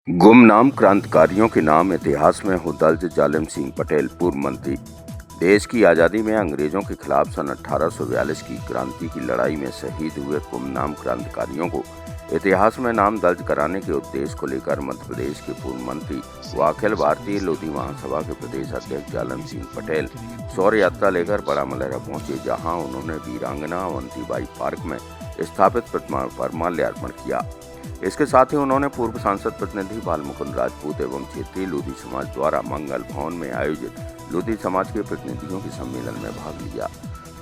गुमनाम क्रांतिकारियों के नाम इतिहास में हो दर्ज जालिम सिंह पटेल, पूर्व मंत्री। देश की आज़ादी में अंग्रेजों के खिलाफ सन 1842 की क्रांति की लड़ाई में शहीद हुए गुमनाम क्रांतिकारियों को इतिहास में नाम दर्ज कराने के उद्देश्य को लेकर मध्य प्रदेश के पूर्व मंत्री व अखिल भारतीय लोधी महासभा के प्रदेश अध्यक्ष जालिम सिंह पटेल शौर्य यात्रा लेकर बड़ा मलहरा पहुंचे, जहां उन्होंने वीरांगना अवंतीबाई पार्क में स्थापित प्रतिमा पर माल्यार्पण किया। इसके साथ ही उन्होंने पूर्व सांसद प्रतिनिधि बाल मुकुंद राजपूत एवं क्षेत्रीय लोधी समाज द्वारा मंगल भवन में आयोजित लोधी समाज के प्रतिनिधियों के सम्मेलन में भाग लिया,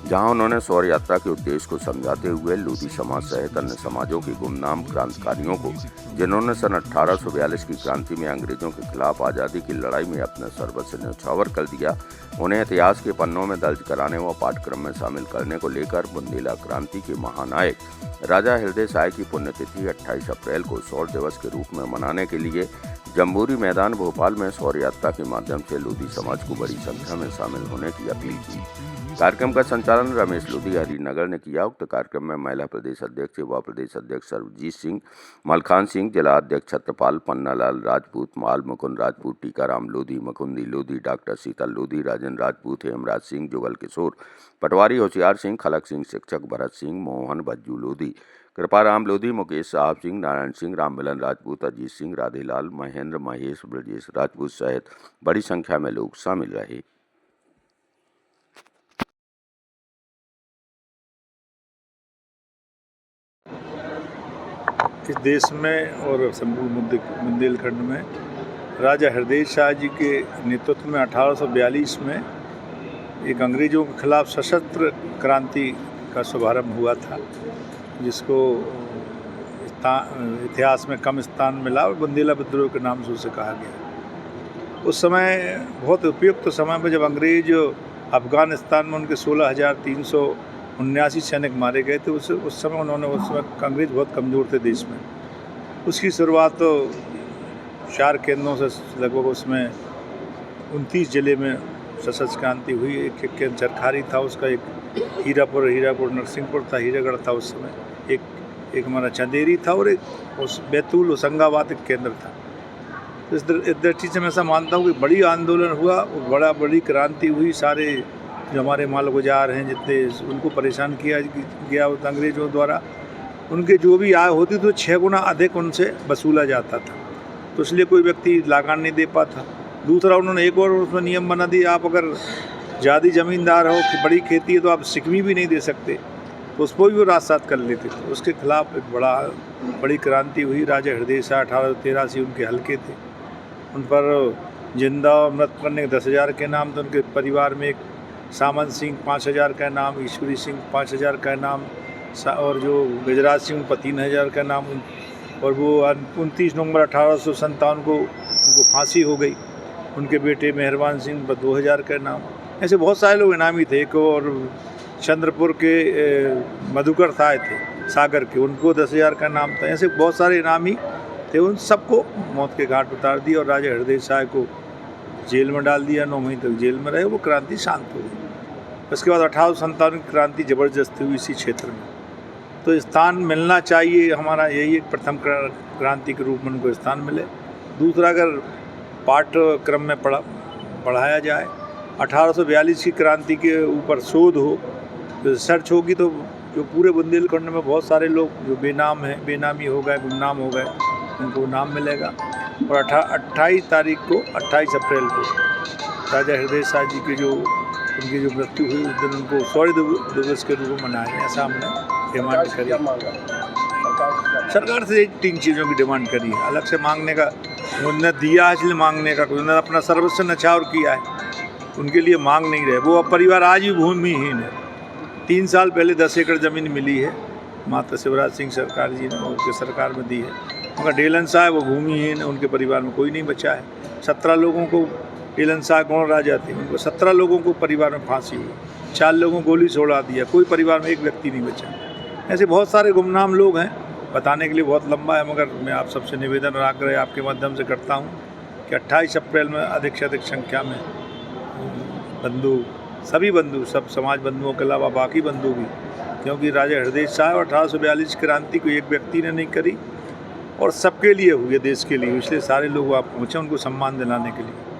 जहां उन्होंने शौर्य यात्रा के उद्देश्य को समझाते हुए लोधी समाज सहित अन्य समाजों के गुमनाम क्रांतिकारियों को, जिन्होंने सन 1842 की क्रांति में अंग्रेजों के खिलाफ आज़ादी की लड़ाई में अपने सर्वस्व न्यौछावर कर दिया, उन्हें इतिहास के पन्नों में दर्ज कराने व पाठ्यक्रम में शामिल करने को लेकर बुंदेला क्रांति के महानायक राजा हृदय साय की पुण्यतिथि 28 अप्रैल को शौर्य दिवस के रूप में मनाने के लिए जम्बूरी मैदान भोपाल में शौर्य यात्रा के माध्यम से लोधी समाज को बड़ी संख्या में शामिल होने की अपील की। कार्यक्रम का संचालन रमेश लोधी हरिनगर ने किया। उक्त कार्यक्रम में महिला प्रदेश अध्यक्ष व प्रदेश अध्यक्ष सर्वजीत सिंह, मलखान सिंह, जिला अध्यक्ष छत्रपाल, पन्नालाल राजपूत, माल मुकुंद राजपूत, टीकाराम लोधी, मुकुंदी लोधी, डॉक्टर शीतल लोधी, राजेंद्र राजपूत, हेमराज सिंह, जुगल किशोर, पटवारी होशियार सिंह, खलक सिंह, शिक्षक भरत सिंह, मोहन बज्जू लोधी, कृपाराम लोधी, मुकेश साहब सिंह, नारायण सिंह, राममिलन राजपूत, अजीत सिंह, राधेलाल, महेंद्र, महेश, ब्रजेश राजपूत सहित बड़ी संख्या में लोग शामिल रहे। इस देश में और संपूर्ण बुंदेलखंड में राजा हृदय शाह जी के नेतृत्व में 1842 में एक अंग्रेज़ों के खिलाफ सशस्त्र क्रांति का शुभारंभ हुआ था, जिसको इतिहास में कम स्थान मिला और बुंदेला विद्रोह के नाम से उसे कहा गया। उस समय बहुत उपयुक्त समय में जब अंग्रेज अफगानिस्तान में उनके 16,379 सैनिक मारे गए थे, उस समय अंग्रेज बहुत कमज़ोर थे देश में। उसकी शुरुआत तो 4 केंद्रों से लगभग उसमें 29 ज़िले में सशस्त्र क्रांति हुई। एक केंद्र चरखारी था, उसका एक हीरापुर नरसिंहपुर था, हीरागढ़ था उस समय, एक हमारा चंदेरी था और एक उस बैतूल होशंगाबाद एक केंद्र था। तो इस दृष्टि से मैं ऐसा मानता हूँ कि बड़ी आंदोलन हुआ और बड़ी क्रांति हुई। सारे जो हमारे मालगुजार हैं जितने, उनको परेशान किया गया अंग्रेज़ों द्वारा। उनके जो भी आय होती तो 6 गुना अधिक उनसे वसूला जाता था, तो इसलिए कोई व्यक्ति लागान नहीं दे पाता। दूसरा, उन्होंने एक और उसमें नियम बना दिया, आप अगर ज़्यादा ज़मींदार हो कि बड़ी खेती है तो आप सिकमी भी नहीं दे सकते, तो उसको भी वो राजसात कर लेते थे। उसके खिलाफ एक बड़ी क्रांति हुई। राजा हृदय शाह 1883 उनके हल्के थे, उन पर जिंदा मृत करने के 10,000 के नाम थे। उनके परिवार में एक सामंत सिंह 5,000 का नाम, ईश्वरी सिंह 5,000 का नाम, और जो गजराज सिंह उन पर 3,000 का नाम। और वो 29 नवंबर 1857 को उनको फांसी हो गई। उनके बेटे मेहरबान सिंह पर 2,000 का नाम। ऐसे बहुत सारे लोग इनामी थे। एक और चंद्रपुर के मधुकर साय थे सागर के, उनको 10,000 का नाम था। ऐसे बहुत सारे इनामी थे, उन सबको मौत के घाट उतार दिया और राजा हृदय शाह को जेल में डाल दिया। 9 महीने तक जेल में रहे। वो क्रांति शांत हो गई। उसके बाद 1857 की क्रांति ज़बरदस्त हुई इसी क्षेत्र में। तो स्थान मिलना चाहिए, हमारा यही एक प्रथम क्रांति के रूप में उनको स्थान मिले। दूसरा, अगर पाठ्यक्रम में पढ़ाया जाए, 1842 की क्रांति के ऊपर शोध हो, रिसर्च होगी, तो जो पूरे बुंदेलखंड में बहुत सारे लोग जो बेनाम हैं, बेनामी हो गए, गुमनाम हो गए, उनको नाम मिलेगा। और 28 अप्रैल को राजा हृदय शाह जी की उनकी जो मृत्यु हुई, उस दिन उनको शौर्य दिवस के रूप में मनाया। ऐसा हमने डिमांड करी। सरकार से 3 चीज़ों की डिमांड करी है। अलग से मांगने का उन्होंने दिया है, इसलिए मांगने का, उन्होंने अपना सर्वस्व न्यौछावर किया है, उनके लिए मांग नहीं रहे। वो अब परिवार आज भी भूमिहीन है। 3 साल पहले 10 एकड़ ज़मीन मिली है, माता शिवराज सिंह सरकार जी ने उनके सरकार में दी है। उनका डेलन साहब वो भूमिहीन है, उनके परिवार में कोई नहीं बचा है। 17 लोगों को, डेलन साहब गौड़ राजा थे, उनको 17 लोगों को परिवार में फांसी हुई, 4 लोगों को गोली से उड़ा दिया, कोई परिवार में एक व्यक्ति नहीं बचा। ऐसे बहुत सारे गुमनाम लोग हैं, बताने के लिए बहुत लंबा है, मगर मैं आप सबसे निवेदन और आग्रह आपके माध्यम से करता हूँ कि 28 अप्रैल में अधिक से अधिक संख्या में सब समाज बंधुओं के अलावा बाकी बंधु भी, क्योंकि राजा हृदय शाह और 1842 क्रांति को एक व्यक्ति ने नहीं करी, और सबके लिए हुई है, देश के लिए, इसलिए सारे लोग वहाँ पहुँचे उनको सम्मान दिलाने के लिए।